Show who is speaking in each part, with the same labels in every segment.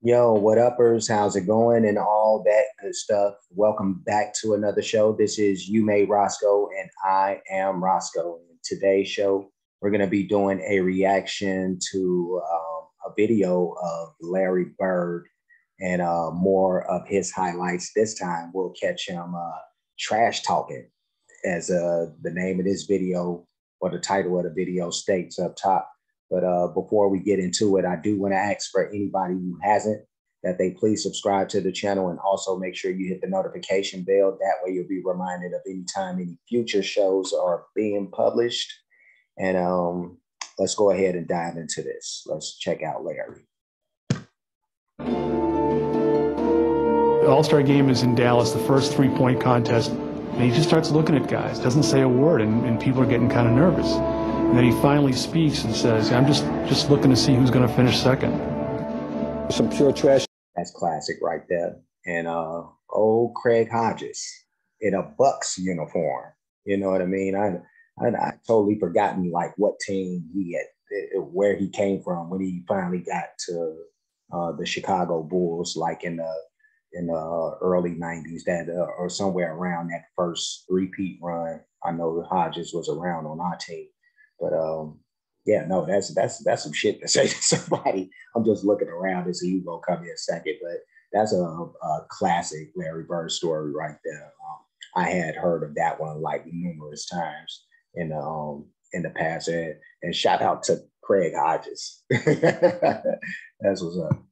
Speaker 1: Yo, what uppers? How's it going? And all that good stuff. Welcome back to another show. This is You Made Roscoe, and I am Roscoe. In today's show, we're going to be doing a reaction to a video of Larry Bird and more of his highlights. This time, we'll catch him trash talking, as the name of this video or the title of the video states up top. But before we get into it, I do want to ask for anybody who hasn't that they please subscribe to the channel and also make sure you hit the notification bell. That way you'll be reminded of any time any future shows are being published. And let's go ahead and dive into this. Let's check out Larry.
Speaker 2: The All-Star game is in Dallas, the first three-point contest, and he just starts looking at guys, doesn't say a word, and people are getting kind of nervous. And then he finally speaks and says, I'm just looking to see who's going to finish second.
Speaker 3: Some pure trash.
Speaker 1: That's classic right there. And old Craig Hodges in a Bucks uniform. You know what I mean? I totally forgotten like what team he had, where he came from when he finally got to the Chicago Bulls, like in the early 90s, that or somewhere around that first three-peat run. I know Hodges was around on our team. But yeah, no, that's some shit to say to somebody. I'm just looking around to see who's gonna come in second, but that's a classic Larry Bird story right there. I had heard of that one like numerous times in the past, and shout out to Craig Hodges. That's what's up.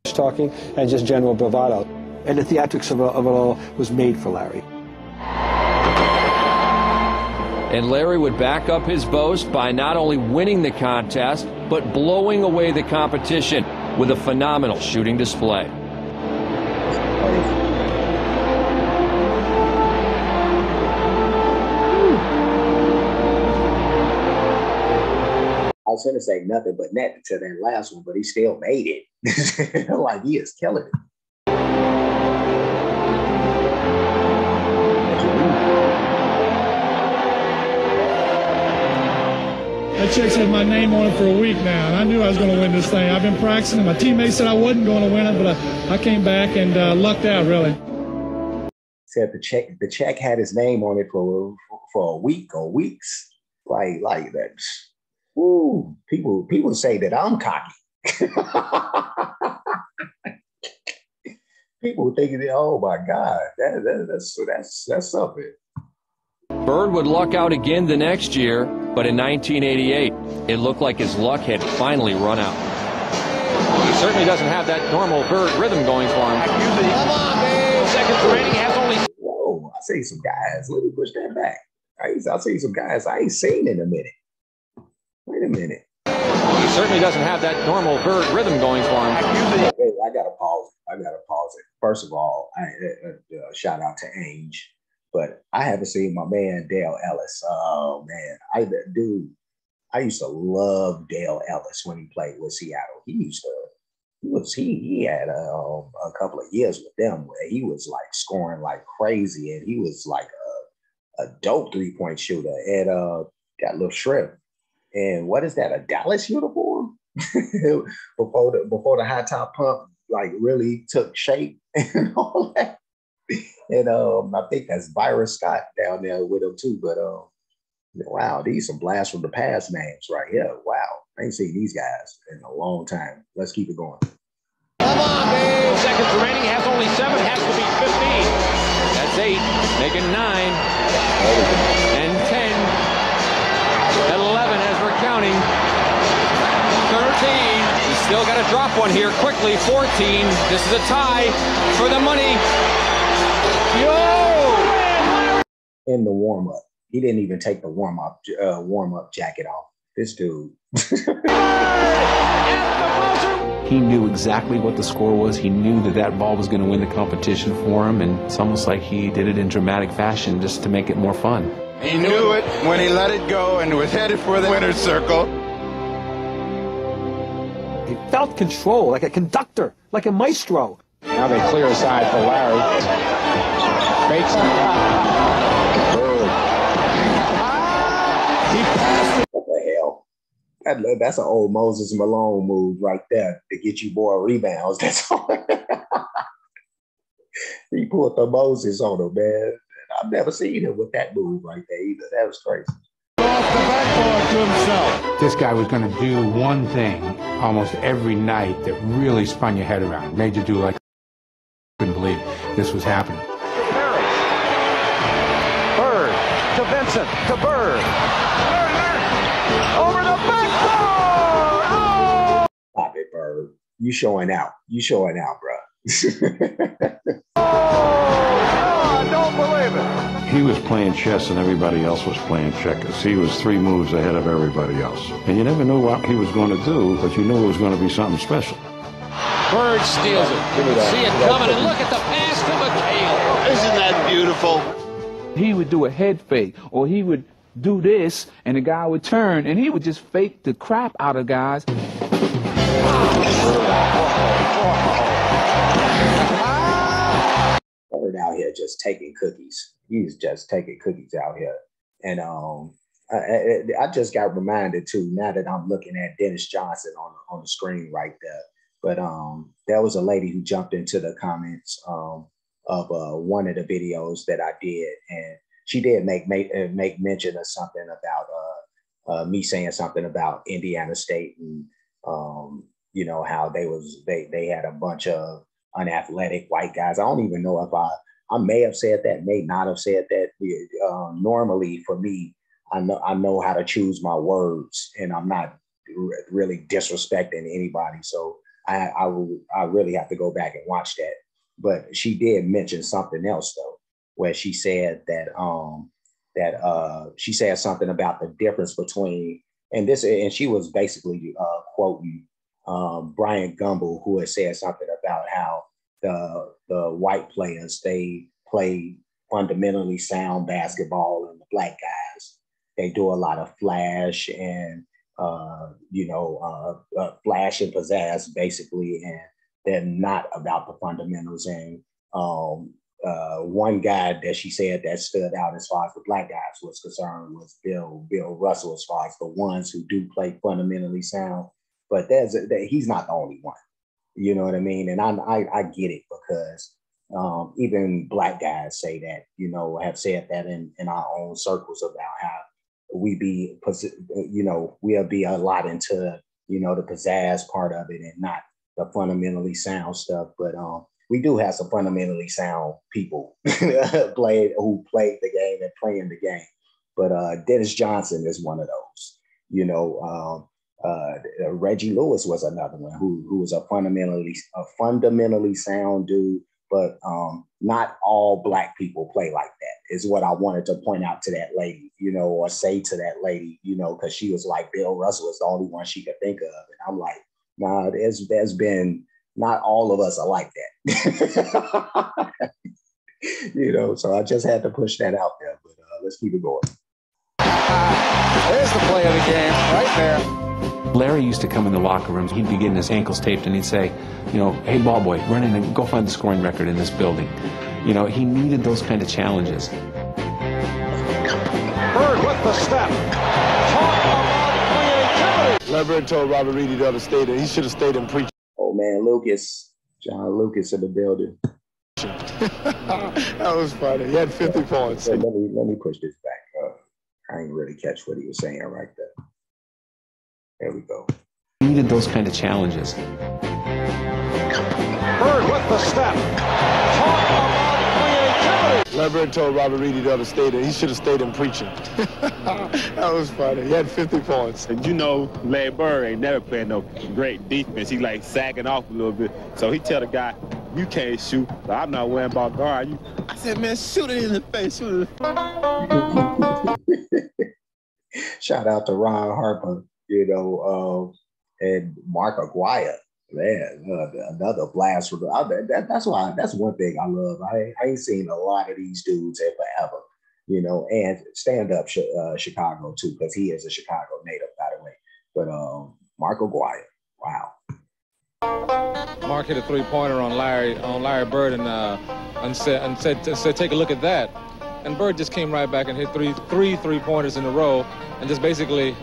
Speaker 3: Talking and just general bravado, and the theatrics of it all was made for Larry.
Speaker 4: And Larry would back up his boast by not only winning the contest, but blowing away the competition with a phenomenal shooting display.
Speaker 1: I was going to say nothing but net to that last one, but he still made it. Like, he is killing it.
Speaker 5: That check's had my name on it for a week now, and I knew I was going to win this thing. I've been practicing, and my teammates said I wasn't going to win it, but I came back and lucked out, really.
Speaker 1: Said the check had his name on it for a week or weeks. Like that. Ooh, people say that I'm cocky. People thinking that, oh my God, that's something.
Speaker 4: Bird would luck out again the next year, but in 1988, it looked like his luck had finally run out.
Speaker 6: He certainly doesn't have that normal Bird rhythm going for him. Come on, Dave. Seconds remaining, has only...
Speaker 1: Whoa, I see some guys. Let me push that back. I see some guys I ain't seen in a minute. Wait a minute.
Speaker 6: He certainly doesn't have that normal Bird rhythm going for him.
Speaker 1: I gotta pause it. First of all, shout out to Ainge. But I haven't seen my man Dale Ellis. Oh man, I used to love Dale Ellis when he played with Seattle. He had a couple of years with them where he was like scoring like crazy, and he was like a dope 3-point shooter. And got a little shrimp. And what is that? A Dallas uniform? before the high top pump like really took shape and all that. And I think that's Byron Scott down there with him too. But wow, these some blast from the past names right here. Wow, I ain't seen these guys in a long time. Let's keep it going.
Speaker 6: Come on, Dave. Seconds remaining, has only 7, has to be 15. That's 8, making 9, and 10, and 11 as we're counting. 13. He's still got to drop one here quickly. 14. This is a tie for the money. Yo!
Speaker 1: In the warm-up. He didn't even take the warm-up jacket off. This dude.
Speaker 7: He knew exactly what the score was. He knew that ball was going to win the competition for him, and it's almost like he did it in dramatic fashion just to make it more fun.
Speaker 8: He knew it when he let it go and was headed for the winner's circle.
Speaker 3: He felt control, like a conductor, like a maestro.
Speaker 6: Now they clear aside for Larry. Fakes the
Speaker 1: What the hell? That's an old Moses Malone move right there to get you more rebounds. That's all. He pulled the Moses on him, man. I've never seen him with that move right there either. That was crazy.
Speaker 9: Off the backboard to himself.
Speaker 10: This guy was going to do one thing almost every night that really spun your head around, made you do like, couldn't believe this was happening.
Speaker 6: Perry. Bird to Vincent to Bird. Over the backboard. Oh!
Speaker 1: Stop it, Bird. You showing out. You showing out, bro.
Speaker 6: I don't believe it.
Speaker 9: He was playing chess and everybody else was playing checkers. He was 3 moves ahead of everybody else. And you never knew what he was going to do, but you knew it was going to be something special.
Speaker 6: Bird steals it. See it coming, and look at the pass to McHale.
Speaker 8: Isn't that beautiful?
Speaker 11: He would do a head fake, or he would do this, and the guy would turn, and he would just fake the crap out of guys.
Speaker 1: Bird out here just taking cookies. He's just taking cookies out here. And I just got reminded too, now that I'm looking at Dennis Johnson on the screen right there. But there was a lady who jumped into the comments of one of the videos that I did, and she did make mention of something about me saying something about Indiana State and you know how they had a bunch of unathletic white guys. I don't even know if I may have said that, may not have said that. Normally for me, I know how to choose my words, and I'm not really disrespecting anybody. So I really have to go back and watch that. But she did mention something else though, where she said that she said something about the difference between, and she was basically quoting Bryant Gumbel, who had said something about how the white players, they play fundamentally sound basketball, and the black guys, they do a lot of flash and flash and pizzazz basically, and they're not about the fundamentals. And one guy that she said that stood out as far as the black guys was concerned was Bill Russell, as far as the ones who do play fundamentally sound. But he's not the only one. You know what I mean? And I get it, because even black guys say that, have said that in our own circles about how we'll be a lot into, the pizzazz part of it and not the fundamentally sound stuff. But we do have some fundamentally sound people who played the game and playing the game. But Dennis Johnson is one of those, Reggie Lewis was another one who was a fundamentally sound dude, but not all black people play like that, is what I wanted to point out to that lady, or say to that lady, because she was like, Bill Russell is the only one she could think of. And I'm like, nah, there's been, not all of us are like that. So I just had to push that out there, but let's keep it going.
Speaker 6: There's the play of the game right there.
Speaker 7: Larry used to come in the locker rooms. He'd be getting his ankles taped, and he'd say, hey, ball boy, run in and go find the scoring record in this building. He needed those kind of challenges.
Speaker 6: Bird with the step. Talk about creativity.
Speaker 8: Larry Bird told Robert Reed he ought to stay there. He should have stayed and preached.
Speaker 1: Oh man, John Lucas in the building.
Speaker 8: That was funny. He had 50 points.
Speaker 1: Let me push this back. I didn't really catch what he was saying right there. There we go.
Speaker 7: He needed those kind of challenges.
Speaker 6: Bird with the step. Talk about creativity.
Speaker 8: Larry Bird told Robert Reed he ought to stay there. He should have stayed in preaching. That was funny. He had 50 points.
Speaker 12: And Larry Bird ain't never playing no great defense. He like sagging off a little bit. So he tell the guy, you can't shoot, but I'm not worrying about guard you. I said, man, shoot it in the face. Shoot it in the
Speaker 1: face. Shout out to Ron Harper, and Mark Aguirre. Man, another blast. That's one thing I love. I ain't seen a lot of these dudes in forever, and stand up Chicago too, because he is a Chicago native, by the way. But Mark Aguirre, wow.
Speaker 13: Mark hit a three-pointer on Larry Bird and said, take a look at that. And Bird just came right back and hit three three-pointers in a row, and just basically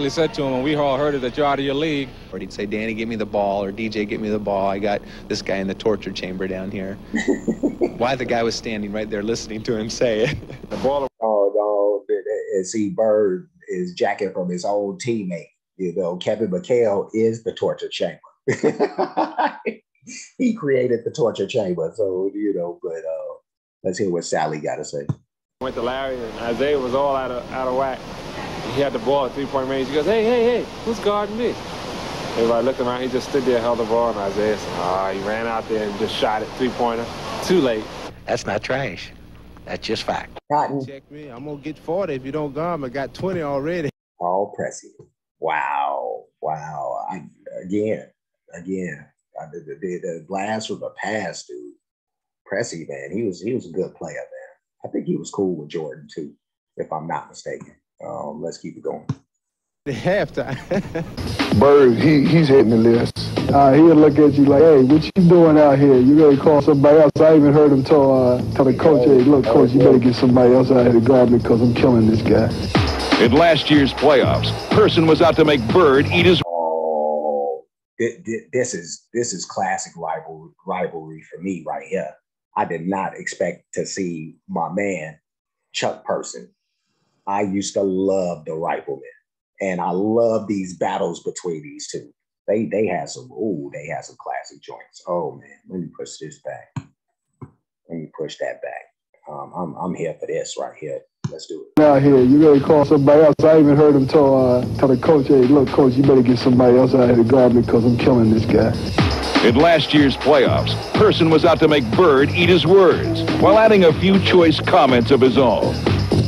Speaker 13: said to him, and we all heard it, that you're out of your league.
Speaker 14: Or he'd say, Danny, give me the ball, or DJ, give me the ball. I got this guy in the torture chamber down here. Why the guy was standing right there listening to him say it.
Speaker 1: The ball. Oh, no. And see, Bird is jacking from his own teammate. You know, Kevin McHale is the torture chamber. He created the torture chamber. So, you know, but let's hear what Sally got to say.
Speaker 12: Went to Larry, and Isaiah was all out of whack. He had the ball at three-point range. He goes, hey, who's guarding me? Everybody looked around. He just stood there, held the ball, and Isaiah said, he ran out there and just shot it, three-pointer. Too late.
Speaker 15: That's not trash. That's just fact.
Speaker 1: Cotton.
Speaker 8: Check me. I'm going to get 40 if you don't guard me. I got 20 already.
Speaker 1: All Pressey. Wow. Again. The blast from the past, dude. Pressey, man, he was a good player, man. I think he was cool with Jordan too, if I'm not mistaken. Let's keep it going.
Speaker 8: The halftime.
Speaker 16: Bird, he's hitting the list. He'll look at you like, hey, what you doing out here? You better call somebody else. I even heard him tell the coach, hey, look, coach, you better get somebody else out here to guard me because I'm killing this guy.
Speaker 17: In last year's playoffs, Person was out to make Bird eat his...
Speaker 1: Oh, this is classic rivalry for me right here. I did not expect to see my man, Chuck Person. I used to love the Rifleman, and I love these battles between these two. They had some classic joints. Oh man, let me push this back. Let me push that back. I'm here for this right here. Let's do it.
Speaker 16: Out here, you better call somebody else. I even heard him tell the coach, hey, look, coach, you better get somebody else out here to guard me because I'm killing this guy.
Speaker 17: In last year's playoffs, Person was out to make Bird eat his words while adding a few choice comments of his own.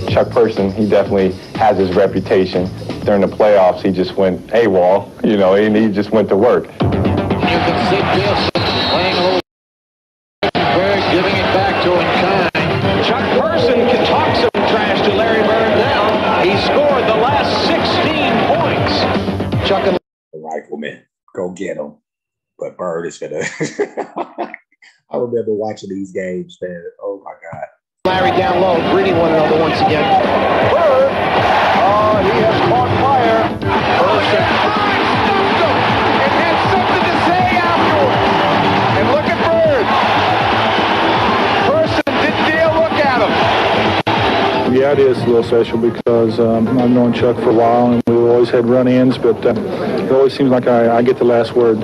Speaker 18: Chuck Person, he definitely has his reputation. During the playoffs, he just went AWOL, you know, and he just went to work.
Speaker 6: You can see Bill playing a little Bird, giving it back to him kind. Chuck Person can talk some trash to Larry Bird now. He scored the last 16 points.
Speaker 1: Chuck and the Rifleman, go get him. But Bird is gonna. I remember watching these games, man. Oh my God.
Speaker 15: Larry down low, greeting one another once again.
Speaker 6: Bird, he has caught fire. Person, and had something to say afterwards. And look at Bird. Person didn't dare look at him.
Speaker 19: Yeah, it is a little special because I've known Chuck for a while, and we've always had run-ins, but it always seems like I get the last word.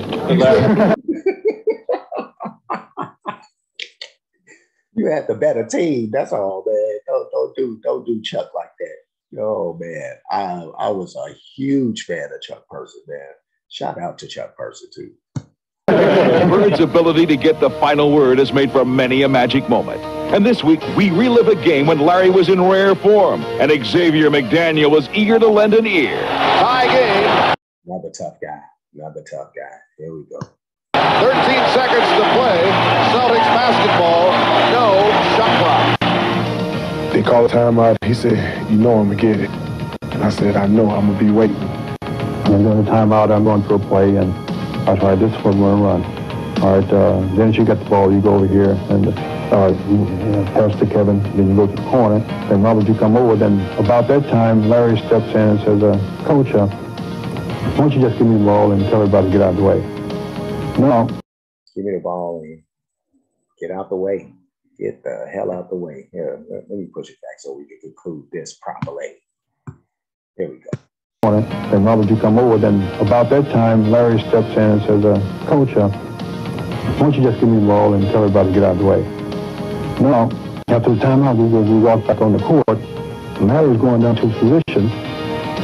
Speaker 1: You had the better team. That's all, man. Don't do Chuck like that. Oh man, I was a huge fan of Chuck Person, man. Shout out to Chuck Person too.
Speaker 17: Bird's ability to get the final word has made for many a magic moment. And this week, we relive a game when Larry was in rare form and Xavier McDaniel was eager to lend an ear.
Speaker 6: Tie game.
Speaker 1: Another tough guy. Here we go.
Speaker 6: 13 seconds to play. Celtics basketball. No shot clock.
Speaker 16: They called a timeout. He said, you know I'm going to get it. And I said, I know I'm going to be waiting. I'm going to timeout. I'm going for a play. And I said, all right, this is what we're going to run. All right, then you get the ball. You go over here and pass to Kevin. Then you go to the corner. Then Robert, you come over. Then about that time, Larry steps in and says, Coach, why don't you just give me the ball and tell everybody to get out of the way? No.
Speaker 1: Give me the ball and get out the way. Get the hell out the way. Here, let me push it back so we can conclude this properly. Here we go.
Speaker 16: Then Robert, you come over. Then about that time, Larry steps in and says, Coach, why don't you just give me the ball and tell everybody to get out of the way? No. After the timeout, we walk back on the court. And Larry's going down to his position.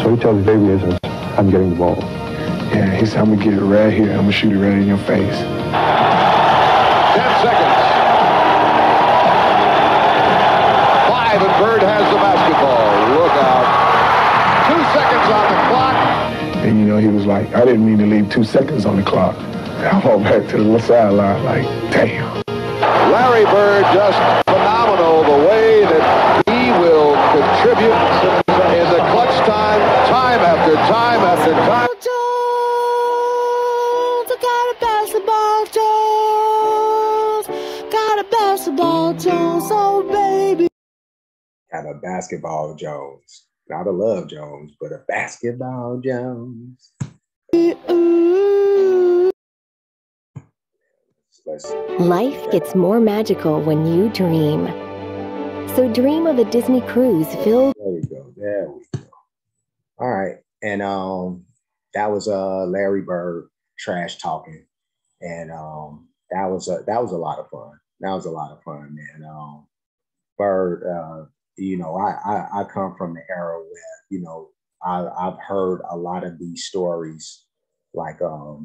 Speaker 16: So he tells Xavier, he says, I'm getting the ball. Yeah, he said, I'm going to get it right here. I'm going to shoot it right in your face. 10
Speaker 6: seconds. 5, and Bird has the basketball. Look out. 2 seconds on the clock.
Speaker 16: And, you know, he was like, I didn't mean to leave 2 seconds on the clock. I walked back to the sideline like, damn.
Speaker 6: Larry Bird, just phenomenal the way that he will contribute in the clutch time after time after time.
Speaker 1: Got a basketball Jones, oh baby. Basketball Jones. Not a Love Jones, but a Basketball Jones.
Speaker 20: Life gets more magical when you dream. So dream of a Disney cruise filled.
Speaker 1: There we go. There we go. All right. And that was Larry Bird trash talking. And that was a lot of fun. That was a lot of fun, man. Bird, you know, I come from the era where, you know, I've heard a lot of these stories like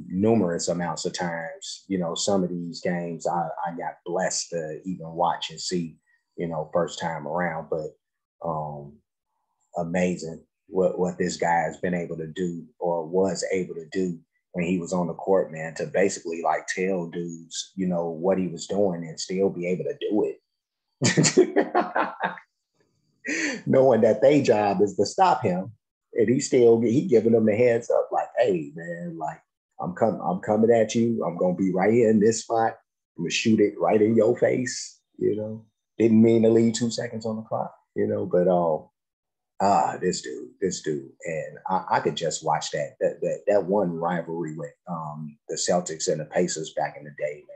Speaker 1: numerous amounts of times. You know, some of these games I got blessed to even watch and see, you know, first time around, but amazing what this guy has been able to do or was able to do when he was on the court, man, to basically like tell dudes, you know, what he was doing and still be able to do it. Knowing that their job is to stop him. And he giving them the heads up like, hey, man, like I'm coming at you. I'm going to be right here in this spot. I'm going to shoot it right in your face, you know. Didn't mean to leave 2 seconds on the clock, you know, but this dude. And I could just watch that one rivalry with the Celtics and the Pacers back in the day, man.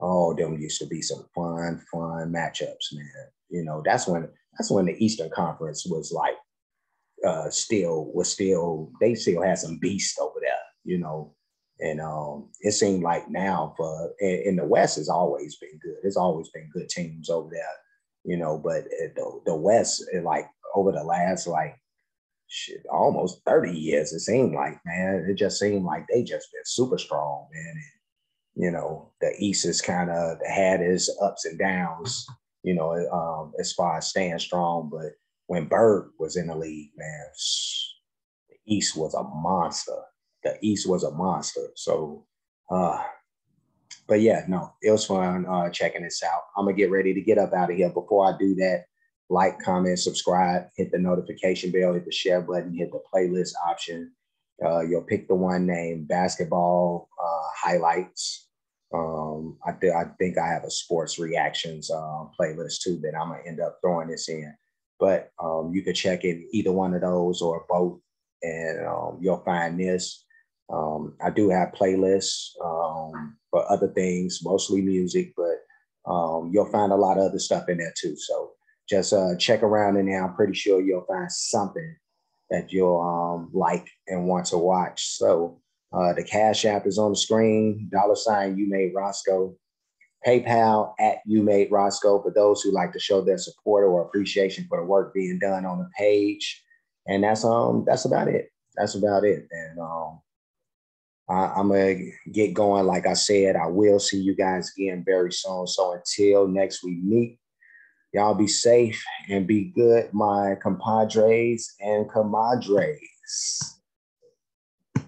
Speaker 1: Oh, them used to be some fun matchups, man. You know, that's when the Eastern Conference was like they still had some beast over there, you know. And it seemed like now in the West has always been good. There's always been good teams over there, you know, but the West, like over the last like almost 30 years, it seemed like, man, it just seemed like they just been super strong, man. And, you know, the East is kind of had its ups and downs, you know, as far as staying strong. But when Bird was in the league, man, the East was a monster. The East was a monster. So, but yeah, no, it was fun checking this out. I'm going to get ready to get up out of here. Before I do that, like, comment, subscribe, hit the notification bell, hit the share button, hit the playlist option. You'll pick the one named Basketball Highlights. I think I have a sports reactions playlist too that I'm going to end up throwing this in. But you could check it either one of those or both, and you'll find this. I do have playlists for other things, mostly music, but you'll find a lot of other stuff in there too. So just check around in there. I'm pretty sure you'll find something that you'll like and want to watch. So the Cash App is on the screen, $ You Made Roscoe. PayPal at You Made Roscoe for those who like to show their support or appreciation for the work being done on the page. And that's about it. That's about it. And I'm gonna get going. Like I said, I will see you guys again very soon. So until next we meet, y'all be safe and be good, my compadres and comadres.